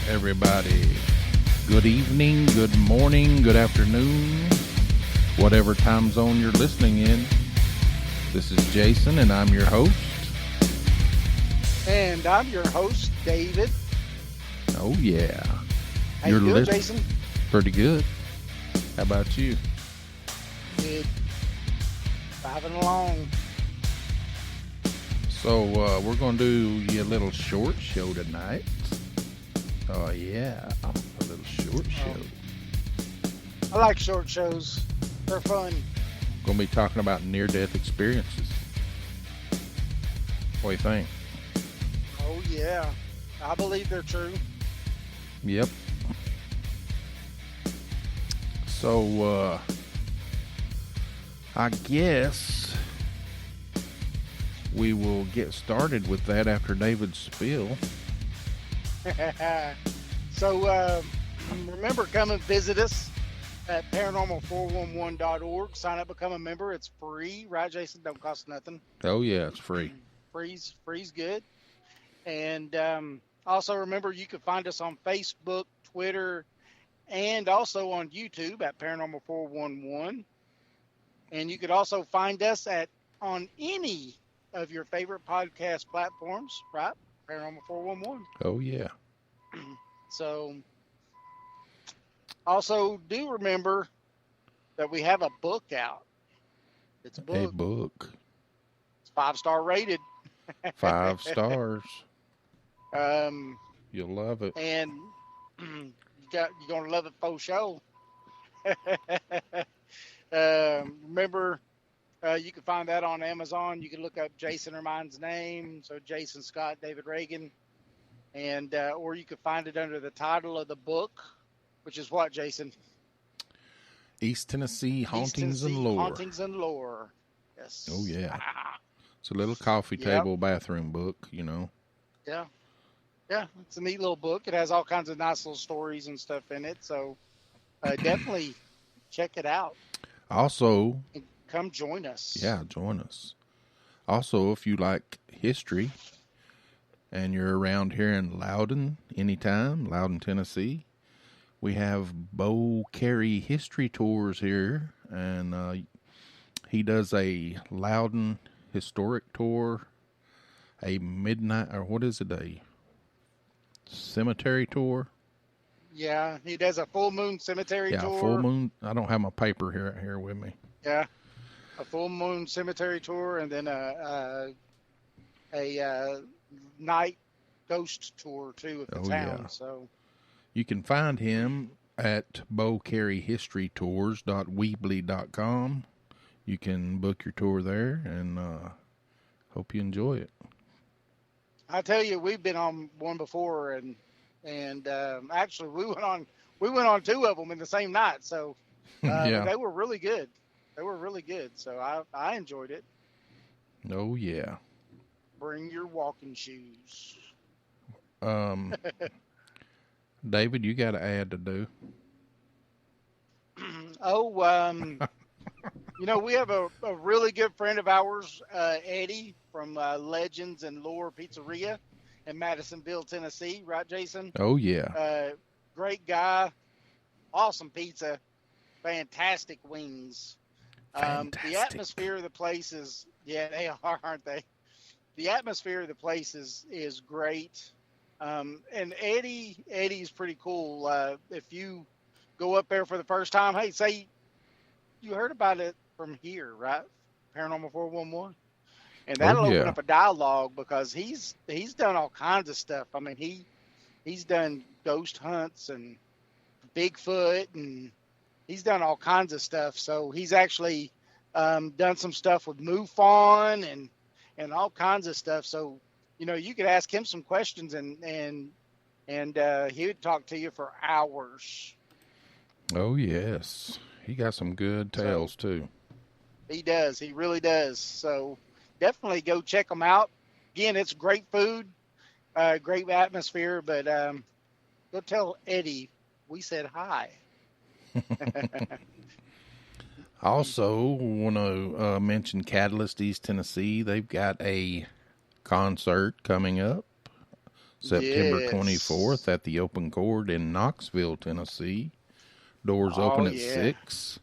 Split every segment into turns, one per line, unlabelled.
everybody. Good evening, good morning, good afternoon, whatever time zone you're listening in. This is Jason, and I'm your host.
And I'm your host, David.
Oh, yeah.
How you doing, Jason?
Pretty good. How about you?
Good. Driving along.
So, we're going to do you a little short show tonight. Oh, yeah. A little short show.
I like short shows. They're fun.
Going to be talking about near-death experiences. What do you think?
Oh, yeah. I believe they're true.
Yep. So, I guess we will get started with that after David's spiel.
So, remember, come and visit us at paranormal411.org. Sign up, become a member. It's free, right, Jason? Don't cost nothing.
Oh, yeah, it's free.
Free's good. And also remember, you can find us on Facebook, Twitter, and also on YouTube at Paranormal411. And you could also find us on any of your favorite podcast platforms, right? Paranormal411.
Oh, yeah.
So, also do remember that we have a book out. It's a book.
A book.
It's 5-star rated.
5 stars.
Um,
You'll love it.
And you're gonna love it for show. Remember, you can find that on Amazon. You can look up Jason Ermine's name, so Jason Scott David Reagan, and or you can find it under the title of the book, which is what, Jason?
East Tennessee Hauntings and Lore.
Hauntings and Lore. Yes.
Oh, yeah. It's a little coffee table bathroom book, you know.
Yeah. Yeah, it's a neat little book. It has all kinds of nice little stories and stuff in it, so definitely check it out.
Also,
and come join us.
Yeah, join us. Also, if you like history and you're around here in Loudon anytime, Loudon, Tennessee, we have Bo Carey History Tours here, and he does a Loudon historic tour, a midnight, or what is it, a cemetery tour?
Yeah, he does a full moon cemetery tour.
Yeah, full moon. I don't have my paper here with me.
Yeah, a full moon cemetery tour, and then a night ghost tour too of the town.
Yeah.
So
you can find him at bocareyhistorytours.weebly.com. You can book your tour there, and hope you enjoy it.
I tell you, we've been on one before, and actually we went on 2 of them in the same night. So they were really good. So I enjoyed it.
Oh yeah.
Bring your walking shoes.
David, you got an ad to do.
We have a really good friend of ours, Eddie from Legends and Lore Pizzeria in Madisonville, Tennessee. Right, Jason?
Oh, yeah.
Great guy. Awesome pizza. Fantastic wings. The atmosphere of the place is, they are, aren't they? The atmosphere of the place is great. And Eddie's pretty cool. If you go up there for the first time, hey, say you heard about it from here, right? Paranormal 411. And that'll open up a dialogue, because he's done all kinds of stuff. I mean, he's done ghost hunts and Bigfoot, and he's done all kinds of stuff. So he's actually done some stuff with MUFON and all kinds of stuff. So, you could ask him some questions, and he would talk to you for hours.
Oh, yes. He got some good tales, too.
He does. He really does. So definitely go check them out. Again, it's great food, great atmosphere, but go tell Eddie we said hi.
Also, want to mention Catalyst East Tennessee. They've got a concert coming up September
Yes.
24th at the Open Court in Knoxville, Tennessee. Doors open
Oh,
at
yeah.
6.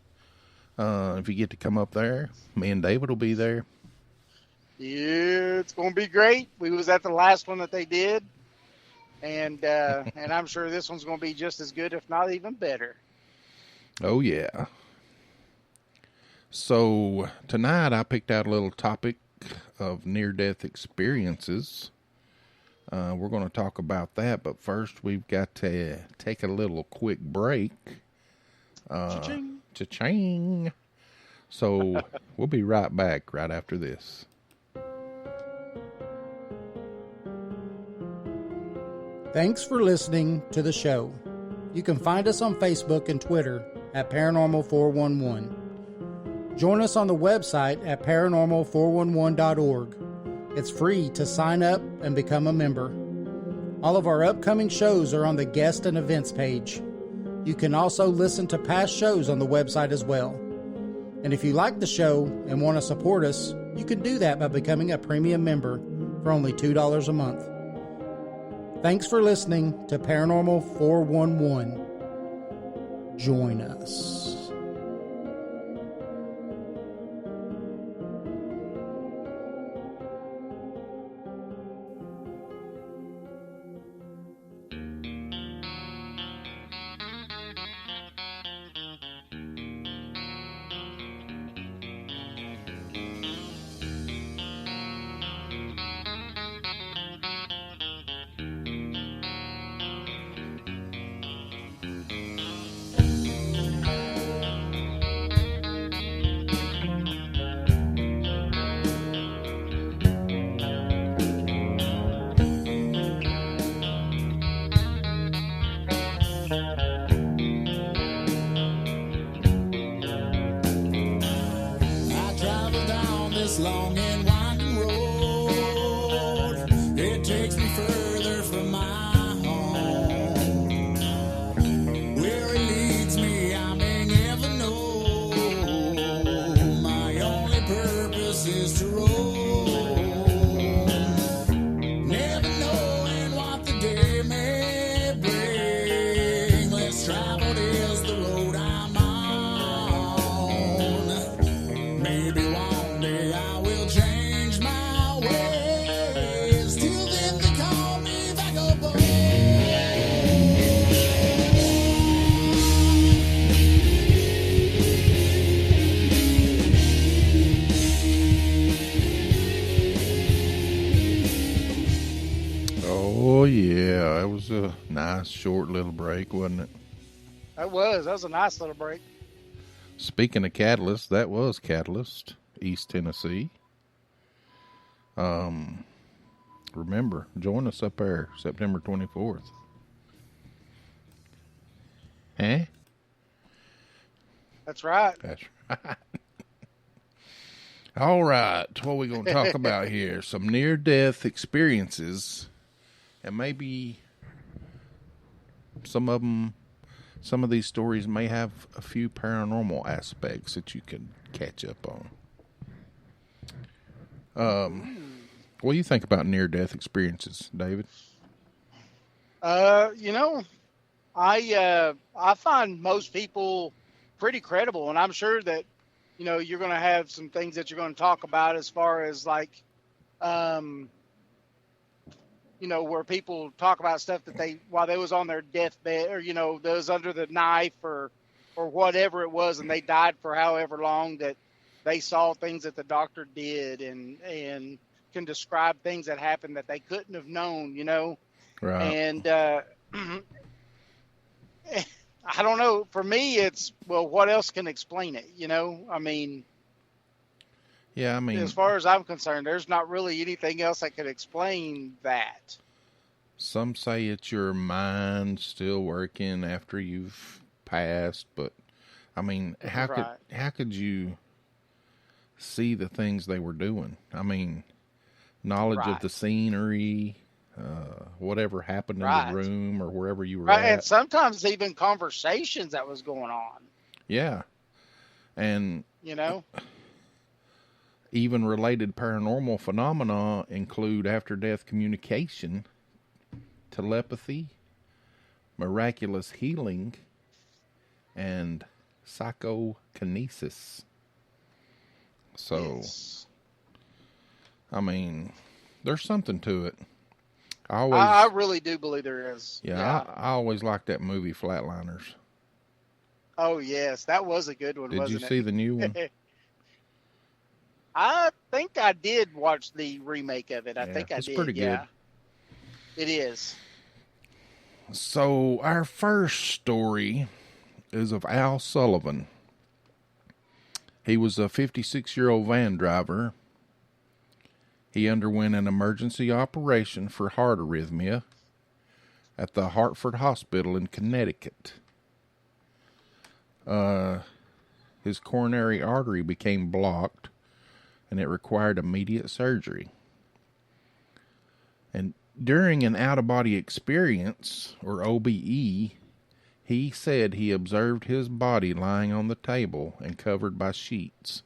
If you get to come up there, me and David will be there.
Yeah, it's going to be great. We was at the last one that they did, and I'm sure this one's going to be just as good, if not even better.
Oh, yeah. So, tonight I picked out a little topic of near-death experiences. We're going to talk about that, but first we've got to take a little quick break.
Cha-ching.
Cha-ching. So, we'll be right back right after this.
Thanks for listening to the show. You can find us on Facebook and Twitter at Paranormal 411. Join us on the website at paranormal411.org. It's free to sign up and become a member. All of our upcoming shows are on the guest and events page. You can also listen to past shows on the website as well. And if you like the show and want to support us, you can do that by becoming a premium member for only $2 a month. Thanks for listening to Paranormal 411. Join us.
Long and winding road, it takes me further from my home. Where it leads me, I may never know. My only purpose is to roam, never knowing what the day may bring. Less traveled is the road I'm on. Maybe one day I will change my ways. Till then they call me vagabond.
Oh, yeah. It was a nice, short little break, wasn't it?
That was a nice little break.
Speaking of Catalyst, that was Catalyst, East Tennessee. Remember, join us up there, September 24th. Huh?
That's right.
That's right. All right, what are we going to talk about here? Some near-death experiences, and maybe some of these stories may have a few paranormal aspects that you can catch up on. What do you think about near-death experiences, David?
I find most people pretty credible, and I'm sure that you're going to have some things that you're going to talk about as far as like, where people talk about stuff that while they was on their deathbed, or they was under the knife or whatever it was, and they died for however long, that they saw things that the doctor did and can describe things that happened that they couldn't have known,
Right.
And I don't know. For me, it's, well, what else can explain it? As far as I'm concerned, there's not really anything else that could explain that.
Some say it's your mind still working after you've passed, but how could you see the things they were doing? Knowledge of the scenery, whatever happened in the room or wherever you were at.
And sometimes even conversations that was going on.
Yeah. And, even related paranormal phenomena include after-death communication telepathy, miraculous healing, and psychokinesis. So,
Yes.
I mean, there's something to it.
I really do believe there is.
Yeah. I always liked that movie Flatliners.
Oh, yes. That was a good one,
Did
wasn't
you
it?
see the new one?
I think I did watch the remake of it. I
Yeah,
think I
it's
did.
pretty good.
It is.
So, our first story is of Al Sullivan. He was a 56-year-old van driver. He underwent an emergency operation for heart arrhythmia at the Hartford Hospital in Connecticut. His coronary artery became blocked, and it required immediate surgery. And during an out-of-body experience, or OBE, he said he observed his body lying on the table and covered by sheets,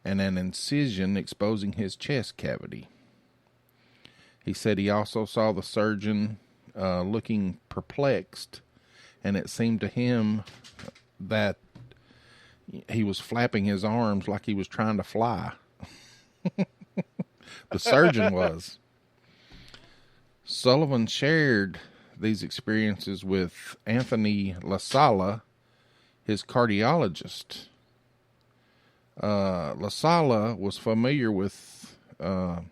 and an incision exposing his chest cavity. He said he also saw the surgeon looking perplexed, and it seemed to him that he was flapping his arms like he was trying to fly. The surgeon was. Sullivan shared these experiences with Anthony LaSala, his cardiologist. LaSala was familiar with the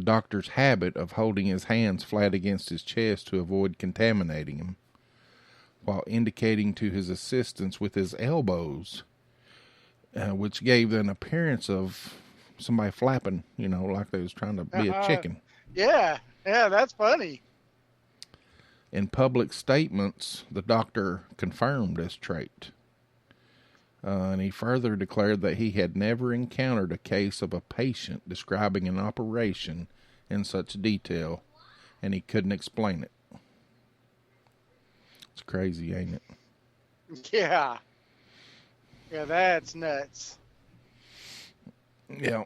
doctor's habit of holding his hands flat against his chest to avoid contaminating him, while indicating to his assistants with his elbows, which gave an appearance of somebody flapping, like they was trying to be a chicken.
Yeah, that's funny.
In public statements, the doctor confirmed this trait. And he further declared that he had never encountered a case of a patient describing an operation in such detail, and he couldn't explain it. It's crazy, ain't it?
Yeah. Yeah, that's nuts.
Yeah.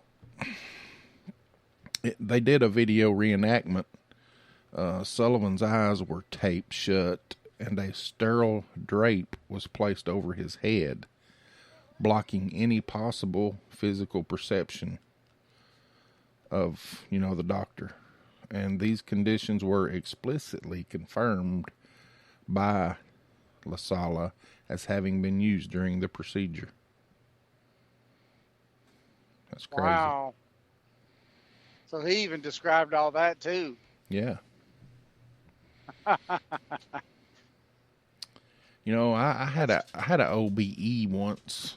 They did a video reenactment. Sullivan's eyes were taped shut, and a sterile drape was placed over his head, blocking any possible physical perception of, the doctor. And these conditions were explicitly confirmed by LaSala as having been used during the procedure. That's crazy.
Wow. So he even described all that too.
Yeah. I had a OBE once.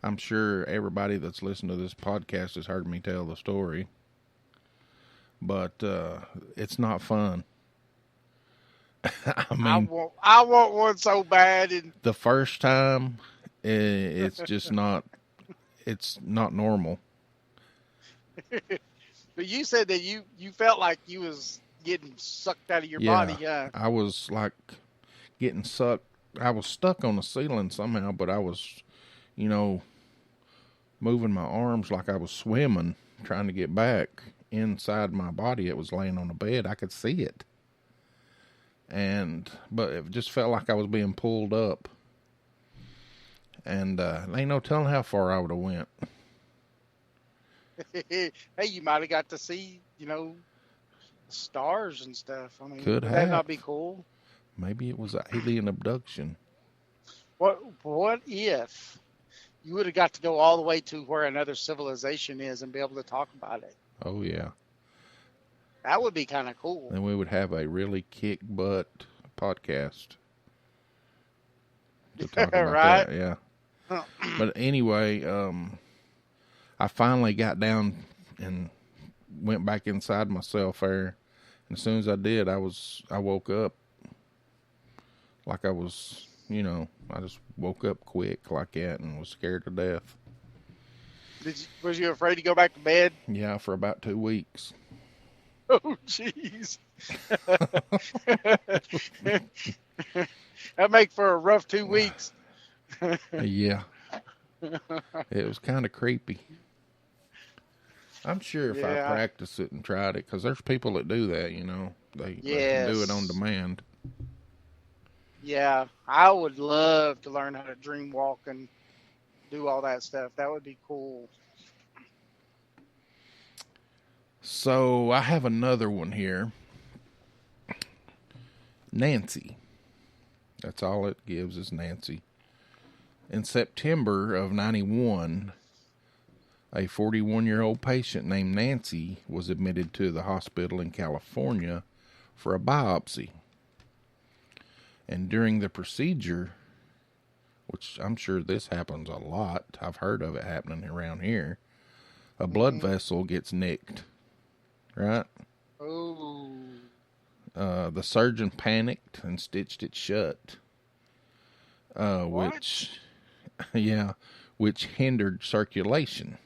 I'm sure everybody that's listened to this podcast has heard me tell the story, but it's not fun. I mean,
I want one so bad. And
the first time, it's just not. It's not normal.
But you said that you felt like you was getting sucked out of your body. Yeah,
I was like getting sucked. I was stuck on the ceiling somehow, but I was, moving my arms like I was swimming, trying to get back inside my body. It was laying on the bed. I could see it. But it just felt like I was being pulled up. And ain't no telling how far I would have went.
Hey, you might have got to see, stars and stuff. I mean,
Could
would
have.
that not be cool?
Maybe it was an alien abduction.
What if you would have got to go all the way to where another civilization is and be able to talk about it?
Oh, yeah.
That would be kind of cool.
Then we would have a really kick butt podcast to talk about
Right?
that. Yeah. But anyway, I finally got down and went back inside myself there. And as soon as I did, I woke up like I was, I just woke up quick like that and was scared to death.
Was you afraid to go back to bed?
Yeah, for about 2 weeks.
Oh, jeez. That make for a rough 2 weeks.
Yeah. It was kind of creepy. I'm sure if I
Yeah.
practice it and tried it, because there's people that do that, they can do it on
Yes.
demand.
Yeah, I would love to learn how to dream walk and do all that stuff. That would be cool.
So I have another one here. Nancy. That's all it gives is Nancy. In September of 91, a 41-year-old patient named Nancy was admitted to the hospital in California for a biopsy. And during the procedure, which I'm sure this happens a lot, I've heard of it happening around here, a blood vessel gets nicked, right?
Oh.
The surgeon panicked and stitched it shut, which hindered circulation.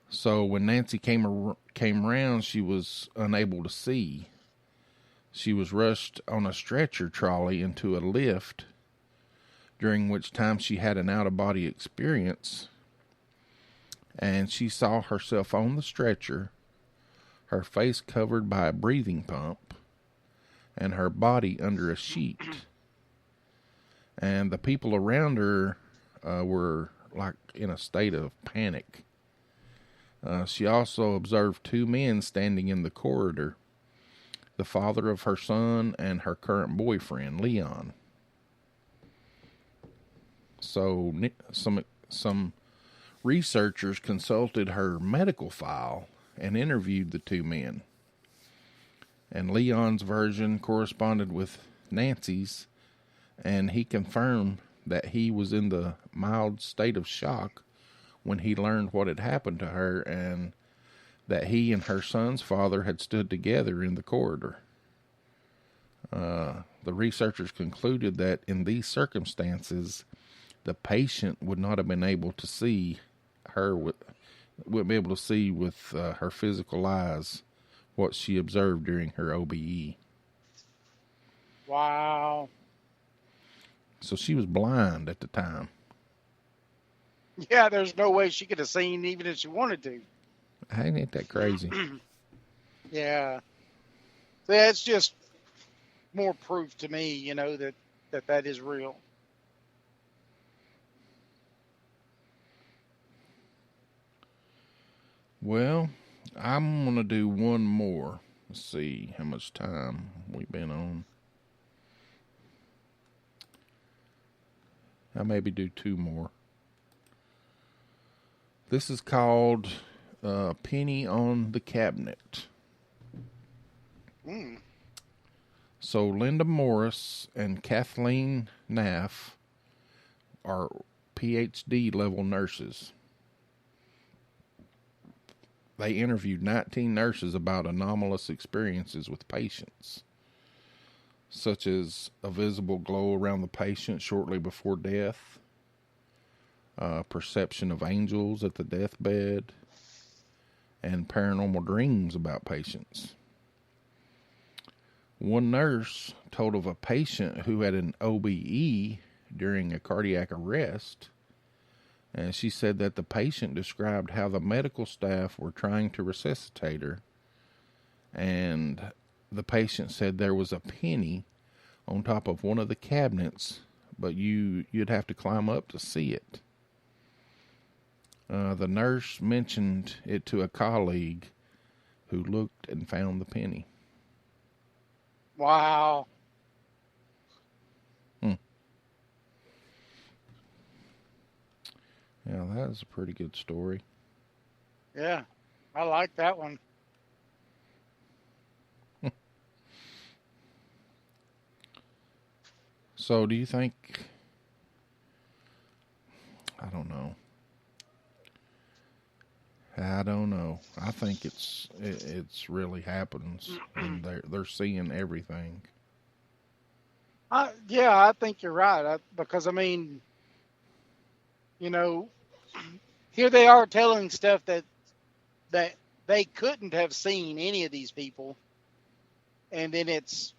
So when Nancy came around, she was unable to see. She was rushed on a stretcher trolley into a lift, during which time she had an out-of-body experience, and she saw herself on the stretcher, her face covered by a breathing pump, and her body under a sheet. And the people around her were like in a state of panic. She also observed two men standing in the corridor, the father of her son and her current boyfriend, Leon. So some researchers consulted her medical file and interviewed the two men. And Leon's version corresponded with Nancy's, and he confirmed that he was in the mild state of shock when he learned what had happened to her, and that he and her son's father had stood together in the corridor. The researchers concluded that in these circumstances, the patient would not have been able to see her wouldn't be able to see with her physical eyes what she observed during her OBE.
Wow.
So she was blind at the time.
Yeah, there's no way she could have seen even if she wanted to.
Ain't that crazy?
Yeah. So it's just more proof to me, that is real.
Well, I'm going to do one more. Let's see how much time we've been on. I'll maybe do two more. This is called Penny on the Cabinet. So Linda Morris and Kathleen Naff are PhD level nurses. They interviewed 19 nurses about anomalous experiences with patients, such as a visible glow around the patient shortly before death, perception of angels at the deathbed, and paranormal dreams about patients. One nurse told of a patient who had an OBE during a cardiac arrest, and she said that the patient described how the medical staff were trying to resuscitate her, and the patient said there was a penny on top of one of the cabinets, but you'd have to climb up to see it. The nurse mentioned it to a colleague who looked and found the penny.
Wow.
Yeah, that is a pretty good story.
Yeah, I like that one.
So do you think, I don't know. I think it's really happens, and they're seeing everything.
Yeah, I think you're right. Because here they are telling stuff that they couldn't have seen any of these people, and then it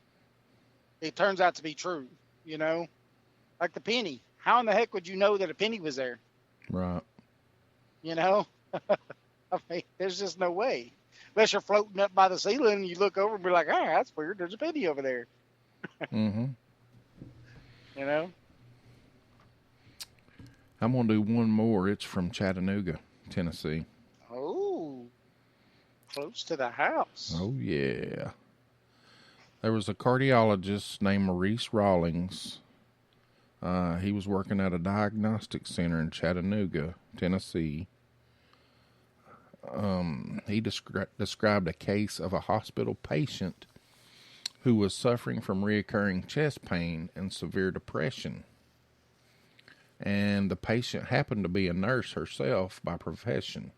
turns out to be true. Like the penny. How in the heck would you know that a penny was there?
Right.
I mean, there's just no way. Unless you're floating up by the ceiling and you look over and be like, ah, that's weird. There's a penny over there.
Mm-hmm.
You know?
I'm going to do one more. It's from Chattanooga, Tennessee.
Oh, close to the house.
Oh, yeah. There was a cardiologist named Maurice Rawlings. He was working at a diagnostic center in Chattanooga, Tennessee. He described a case of a hospital patient who was suffering from reoccurring chest pain and severe depression. And the patient happened to be a nurse herself by profession.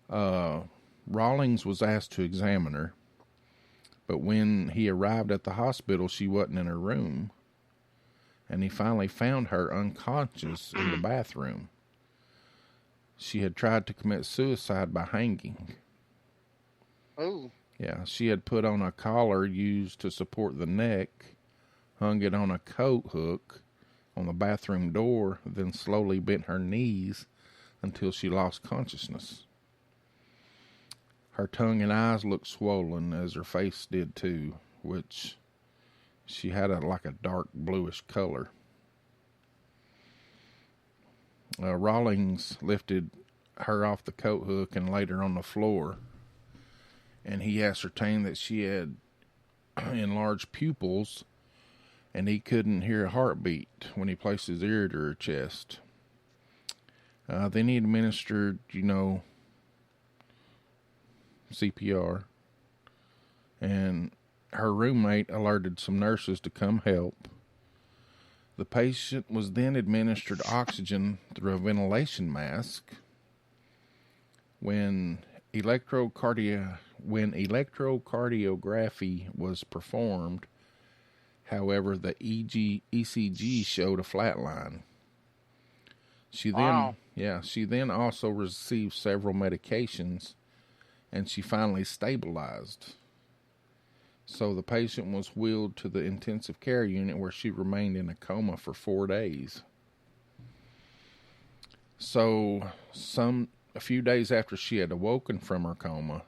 Rawlings was asked to examine her, but when he arrived at the hospital, she wasn't in her room, and he finally found her unconscious in the bathroom. She had tried to commit suicide by hanging.
Oh.
Yeah, she had put on a collar used to support the neck, hung it on a coat hook on the bathroom door, then slowly bent her knees until she lost consciousness. Her tongue and eyes looked swollen, as her face did too, which she had like a dark bluish color. Rawlings lifted her off the coat hook and laid her on the floor, and he ascertained that she had enlarged pupils, and he couldn't hear a heartbeat when he placed his ear to her chest. Then he administered, CPR, and her roommate alerted some nurses to come help. The patient was then administered oxygen through a ventilation mask. When electrocardiography was performed, however, the ECG showed a flat line. She then also received several medications, and she finally stabilized. So the patient was wheeled to the intensive care unit, where she remained in a coma for 4 days. So a few days after she had awoken from her coma,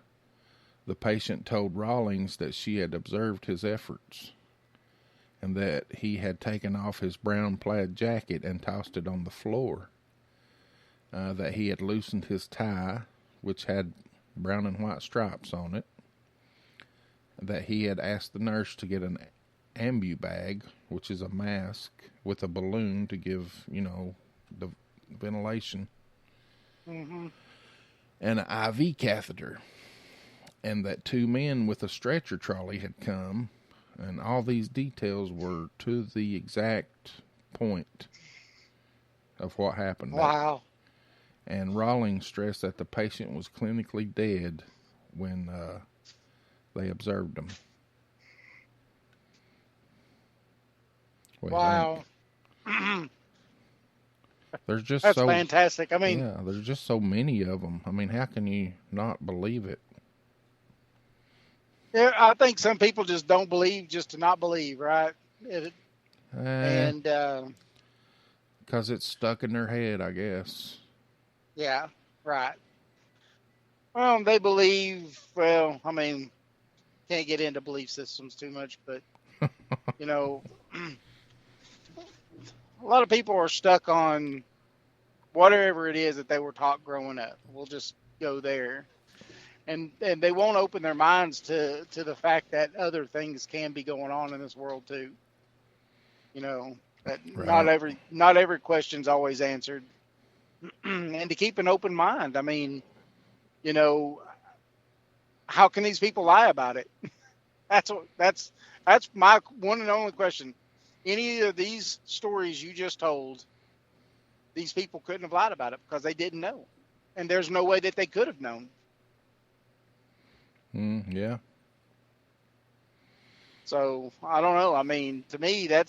the patient told Rawlings that she had observed his efforts, and that he had taken off his brown plaid jacket and tossed it on the floor, that he had loosened his tie, which had brown and white stripes on it, that he had asked the nurse to get an ambu bag, which is a mask with a balloon to give, the ventilation,
Mm-hmm.
and an IV catheter, and that 2 men with a stretcher trolley had come, and all these details were to the exact point of what happened.
Wow.
And Rawlings stressed that the patient was clinically dead when they observed him.
Wow.
There's just
That's fantastic. I mean,
there's just so many of them. I mean, how can you not believe it?
yeah, I think some people just don't believe just to not believe, right? And
because it's stuck in their head, I guess.
yeah, right. Well, they believe. Well, I mean, can't get into belief systems too much, but a lot of people are stuck on whatever it is that they were taught growing up. We'll just go there. And they won't open their minds to the fact that other things can be going on in this world too. That
Right.
not every question's always answered. And to keep an open mind. I mean, how can these people lie about it? That's my one and only question. Any of these stories you just told, these people couldn't have lied about it because they didn't know. And there's no way that they could have known.
Yeah.
So, I don't know. I mean, to me, I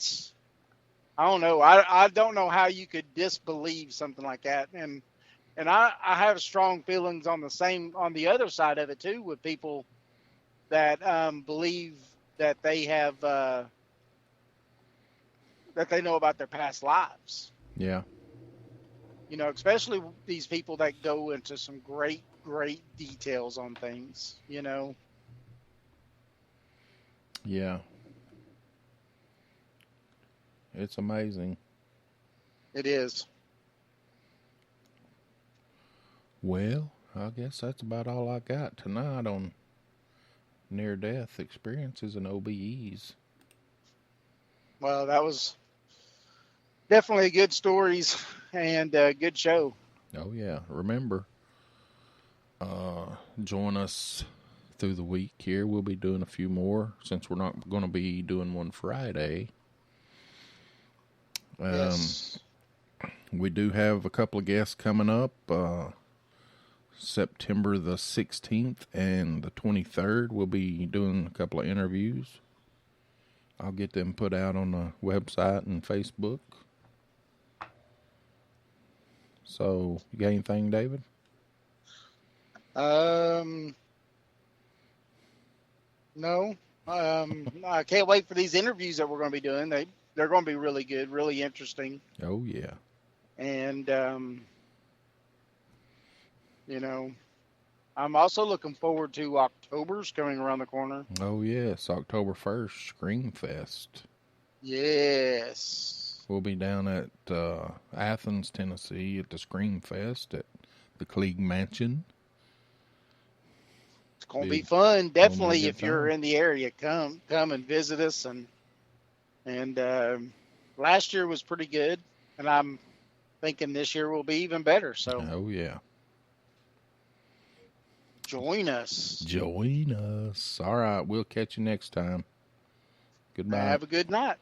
don't know. I don't know how you could disbelieve something like that. And I have strong feelings on the other side of it too, with people that believe that they have, that they know about their past lives.
Yeah.
You know, especially these people that go into some great, great details on things, you know.
Yeah. It's amazing.
It is.
Well, I guess that's about all I got tonight on near-death experiences and OBEs.
Well, that was definitely good stories and a good show.
Oh, yeah. Remember, join us through the week here. We'll be doing a few more since we're not going to be doing one Friday.
Yes.
We do have a couple of guests coming up. September the 16th and the 23rd, we'll be doing a couple of interviews. I'll get them put out on the website and Facebook. So, you got anything, David?
No. I can't wait for these interviews that we're going to be doing. They're going to be really good, really interesting.
Oh, yeah.
And, you know, I'm also looking forward to October's coming around the corner.
Oh, yes. October 1st, Scream Fest.
Yes.
We'll be down at Athens, Tennessee at the Scream Fest at the Klieg Mansion.
It's going to be fun. Definitely,
good
if you're
time.
in the area, come and visit us. And last year was pretty good, and I'm thinking this year will be even better. So,
Oh, yeah.
join us.
Join us. All right. We'll catch you next time. Goodbye.
Have a good night.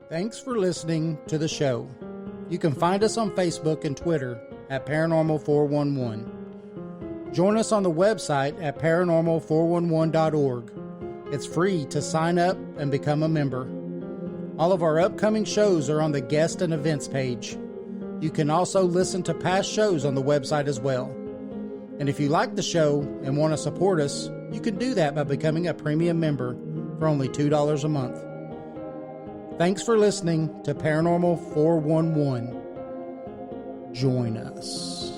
Thanks for listening to the show. You can find us on Facebook and Twitter at Paranormal 411. Join us on the website at paranormal411.org. It's free to sign up and become a member. All of our upcoming shows are on the guest and events page. You can also listen to past shows on the website as well. And if you like the show and want to support us, you can do that by becoming a premium member for only $2 a month. Thanks for listening to Paranormal 411. Join us.